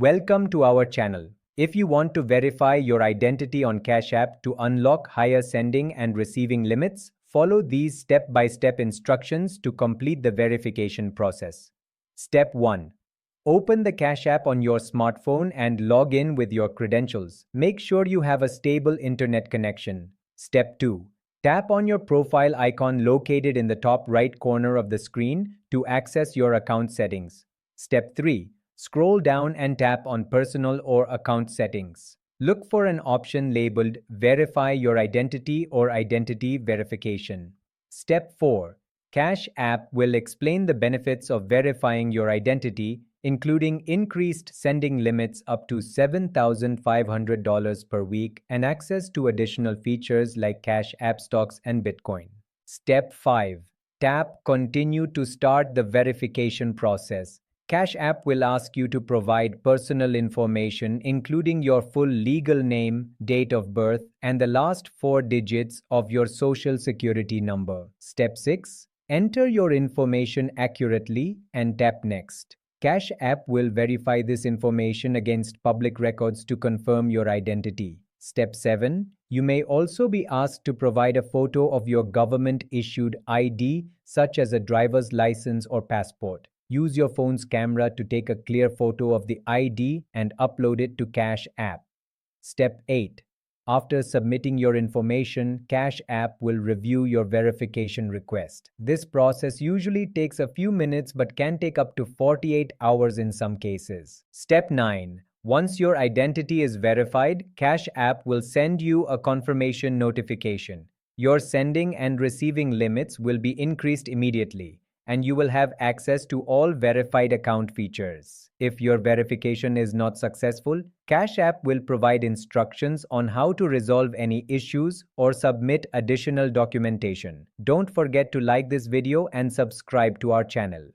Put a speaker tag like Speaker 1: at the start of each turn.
Speaker 1: Welcome to our channel. If you want to verify your identity on Cash App to unlock higher sending and receiving limits, follow these step-by-step instructions to complete the verification process. Step 1. Open the Cash App on your smartphone and log in with your credentials. Make sure you have a stable internet connection. Step 2. Tap on your profile icon located in the top right corner of the screen to access your account settings. Step 3. Scroll down and tap on Personal or Account Settings. Look for an option labeled Verify Your Identity or Identity Verification. Step 4. Cash App will explain the benefits of verifying your identity, including increased sending limits up to $7,500 per week and access to additional features like Cash App stocks and Bitcoin. Step 5. Tap Continue to start the verification process. Cash App will ask you to provide personal information including your full legal name, date of birth, and the last 4 digits of your social security number. Step 6. Enter your information accurately and tap Next. Cash App will verify this information against public records to confirm your identity. Step 7. You may also be asked to provide a photo of your government-issued ID, such as a driver's license or passport. Use your phone's camera to take a clear photo of the ID and upload it to Cash App. Step 8. After submitting your information, Cash App will review your verification request. This process usually takes a few minutes but can take up to 48 hours in some cases. Step 9. Once your identity is verified, Cash App will send you a confirmation notification. Your sending and receiving limits will be increased immediately, and you will have access to all verified account features. If your verification is not successful, Cash App will provide instructions on how to resolve any issues or submit additional documentation. Don't forget to like this video and subscribe to our channel.